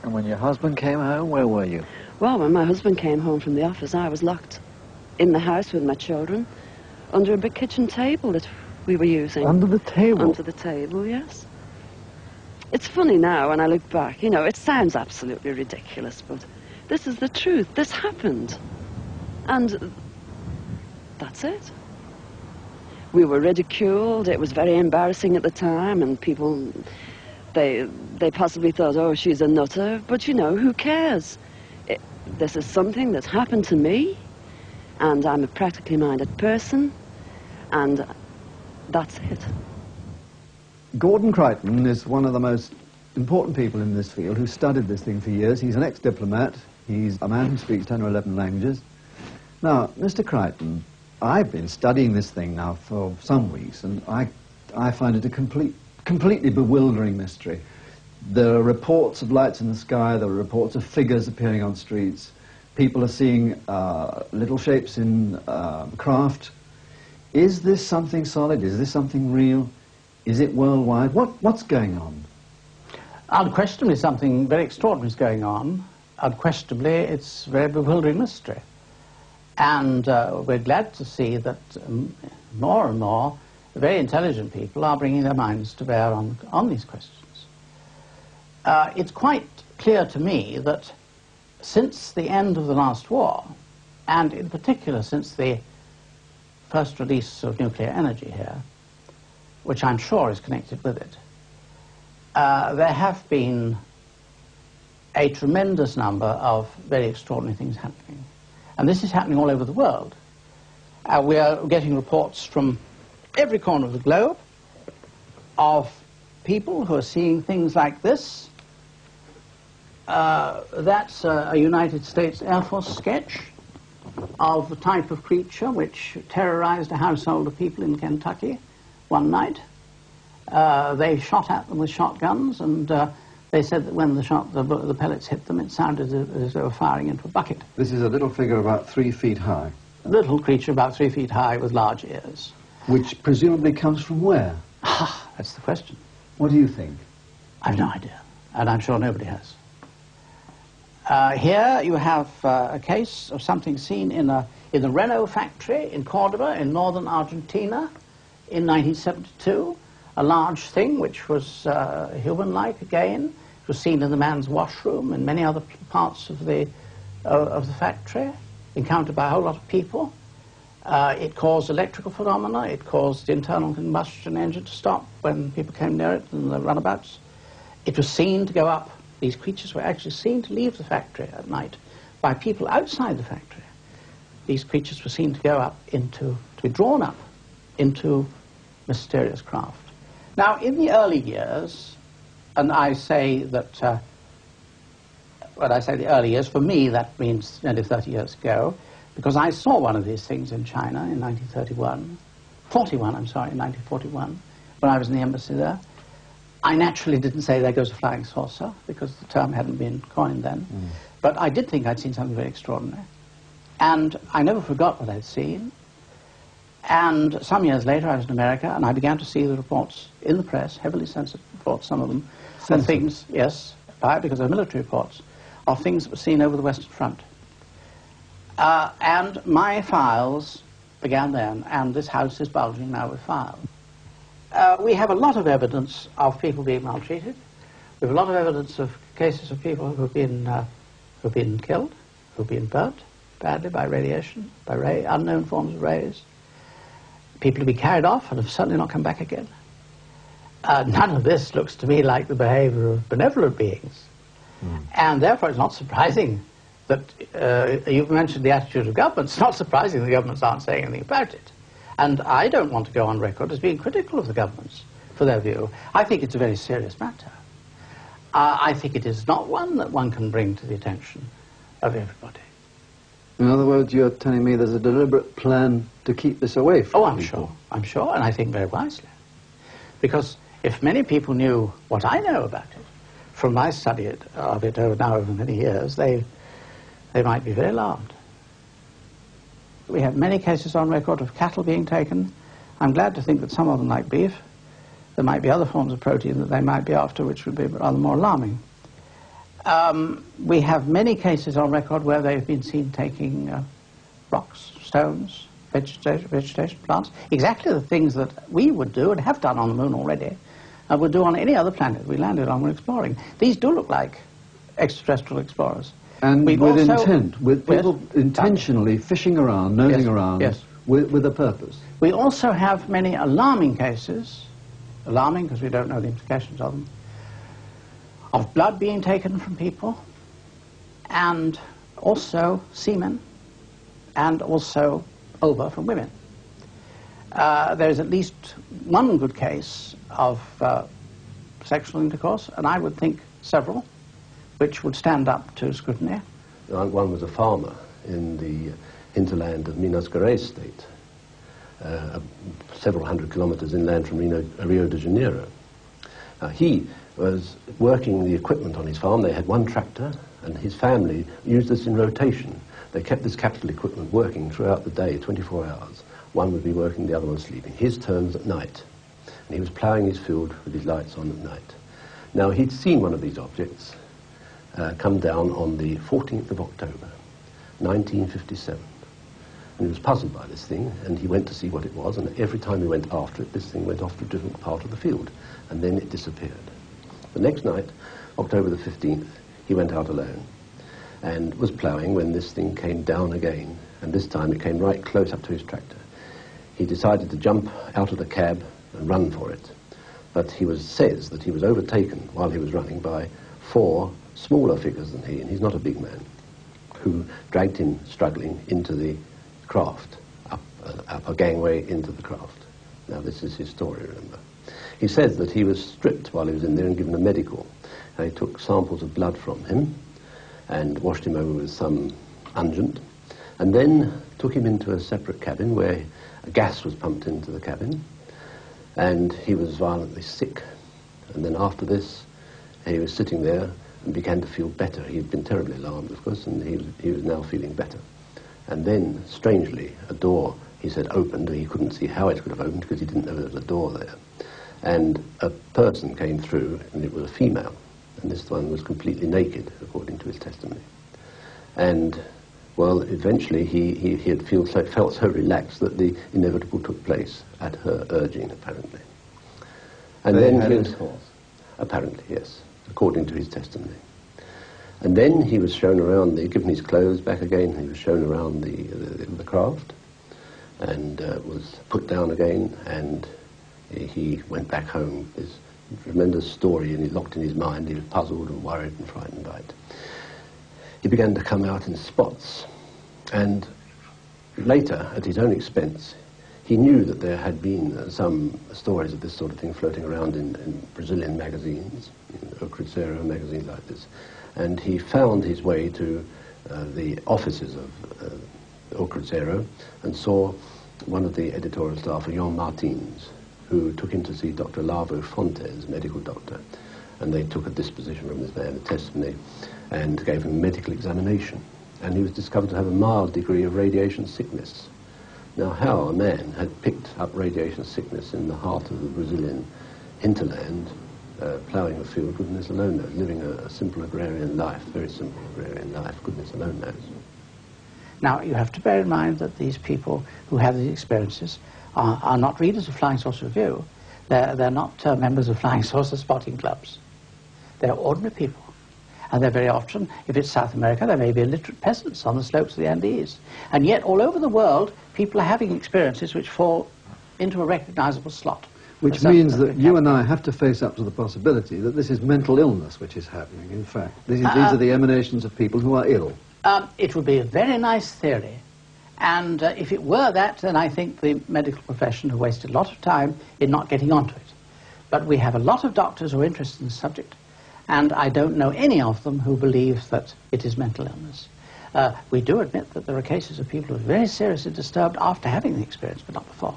And when your husband came home, where were you? Well, when my husband came home from the office, I was locked in the house with my children under a big kitchen table that we were using. Under the table? Under the table, yes. It's funny now when I look back. You know, it sounds absolutely ridiculous, but this is the truth. This happened. And that's it. We were ridiculed. It was very embarrassing at the time, and people, they possibly thought, oh, she's a nutter. But, you know, who cares? This is something that's happened to me, and I'm a practically minded person, and that's it. Gordon Crichton is one of the most important people in this field who studied this thing for years. He's an ex-diplomat. He's a man who speaks 10 or 11 languages. Now, Mr. Crichton, I've been studying this thing now for some weeks, and I find it a completely bewildering mystery. There are reports of lights in the sky, there are reports of figures appearing on streets. People are seeing little shapes in craft. Is this something solid? Is this something real? Is it worldwide? What's going on? Unquestionably something very extraordinary is going on. Unquestionably it's a very bewildering mystery. And we're glad to see that more and more very intelligent people are bringing their minds to bear on these questions. It's quite clear to me that since the end of the last war, and in particular since the first release of nuclear energy here, which I'm sure is connected with it, there have been a tremendous number of very extraordinary things happening. And this is happening all over the world. We are getting reports from every corner of the globe of people who are seeing things like this. That's a United States Air Force sketch of the type of creature which terrorized a household of people in Kentucky one night. They shot at them with shotguns, and they said that when the pellets hit them, it sounded as though they were firing into a bucket. This is a little figure about 3 feet high. A little creature about 3 feet high with large ears. Which presumably comes from where? That's the question. What do you think? I've no idea, and I'm sure nobody has. Here you have a case of something seen in the Renault factory in Cordoba in northern Argentina in 1972. A large thing which was human-like again. It was seen in the man's washroom and many other parts of the factory, encountered by a whole lot of people. It caused electrical phenomena. It caused the internal combustion engine to stop when people came near it in the runabouts. It was seen to go up. These creatures were actually seen to leave the factory at night by people outside the factory. These creatures were seen to go up to be drawn up into mysterious craft. Now, in the early years, and I say that, when I say the early years, for me that means nearly 30 years ago, because I saw one of these things in China in 1941, when I was in the embassy there. I naturally didn't say there goes a flying saucer, because the term hadn't been coined then. But I did think I'd seen something very extraordinary. And I never forgot what I'd seen. And some years later, I was in America, and I began to see the reports in the press, heavily censored reports, some of them, of things, yes, because they're military reports, of things that were seen over the Western Front. And my files began then, and this house is bulging now with files. We have a lot of evidence of people being maltreated. We have a lot of evidence of cases of people who've been killed, who've been burnt badly by radiation, by unknown forms of rays. People have been carried off and have certainly not come back again. None of this looks to me like the behavior of benevolent beings. And therefore it's not surprising that you've mentioned the attitude of governments. It's not surprising the governments aren't saying anything about it. And I don't want to go on record as being critical of the governments for their view. I think it's a very serious matter. I think it is not one that one can bring to the attention of everybody. In other words, you're telling me there's a deliberate plan to keep this away from people? I'm sure, and I think very wisely. Because if many people knew what I know about it, from my study of it over many years, they might be very alarmed. We have many cases on record of cattle being taken. I'm glad to think that some of them like beef. There might be other forms of protein that they might be after, which would be rather more alarming. We have many cases on record where they've been seen taking rocks, stones, vegetation, plants, exactly the things that we would do and have done on the moon already, and would do on any other planet we landed on when exploring. These do look like extraterrestrial explorers. And We've with also, intent, with people intentionally fishing around, nosing Yes, around, yes. with a purpose. We also have many alarming cases, alarming because we don't know the implications of them, of blood being taken from people, and also semen, and also ova from women. There is at least one good case of sexual intercourse, and I would think several, which would stand up to scrutiny. One was a farmer in the hinterland of Minas Gerais state, several hundred kilometers inland from Rio de Janeiro. He was working the equipment on his farm. They had one tractor, and his family used this in rotation. They kept this capital equipment working throughout the day, 24 hours. One would be working, the other one sleeping. His turn was at night, and he was ploughing his field with his lights on at night. Now, he'd seen one of these objects come down on the 14th of October, 1957. And he was puzzled by this thing, and he went to see what it was, and every time he went after it, this thing went off to a different part of the field, and then it disappeared. The next night, October the 15th, he went out alone and was ploughing when this thing came down again, and this time it came right close up to his tractor. He decided to jump out of the cab and run for it, but says that he was overtaken while he was running by 4 smaller figures than he, and he's not a big man, who dragged him struggling into the craft, up a gangway into the craft. Now, this is his story, remember. He says that he was stripped while he was in there and given a medical. They took samples of blood from him and washed him over with some unguent, and then took him into a separate cabin where a gas was pumped into the cabin, and he was violently sick. And then after this, he was sitting there and began to feel better. He'd been terribly alarmed, of course, and he was now feeling better. And then, strangely, a door, he said, opened, and he couldn't see how it could have opened because he didn't know there was a door there. And a person came through, and it was a female, and this one was completely naked, according to his testimony. And, well, eventually he had felt so relaxed that the inevitable took place at her urging, apparently. And then he was, apparently, yes, according to his testimony. And then he was shown around, given his clothes back again, he was shown around the craft, and was put down again, and he went back home. This tremendous story, and he locked in his mind. He was puzzled and worried and frightened by it. He began to come out in spots, and later, at his own expense, he knew that there had been some stories of this sort of thing floating around in Brazilian magazines, in O Cruzeiro magazines like this, and he found his way to the offices of O Cruzeiro and saw one of the editorial staff, João Martins, who took him to see Dr. Lavo Fontes, medical doctor, and they took a disposition from this man, a testimony, and gave him a medical examination. And he was discovered to have a mild degree of radiation sickness. Now, how a man had picked up radiation sickness in the heart of the Brazilian hinterland, ploughing a field, goodness alone knows, living a simple agrarian life, very simple agrarian life, goodness alone knows. Now, you have to bear in mind that these people who have these experiences are not readers of Flying Saucer Review. They're not members of Flying Saucer spotting clubs. They're ordinary people. And they're very often, if it's South America, there may be illiterate peasants on the slopes of the Andes. And yet, all over the world, people are having experiences which fall into a recognizable slot. Which means that you and I have to face up to the possibility that this is mental illness which is happening, in fact. These are the emanations of people who are ill. It would be a very nice theory. And if it were that, then I think the medical profession have wasted a lot of time in not getting onto it. But we have a lot of doctors who are interested in the subject, and I don't know any of them who believe that it is mental illness. We do admit that there are cases of people who are very seriously disturbed after having the experience, but not before.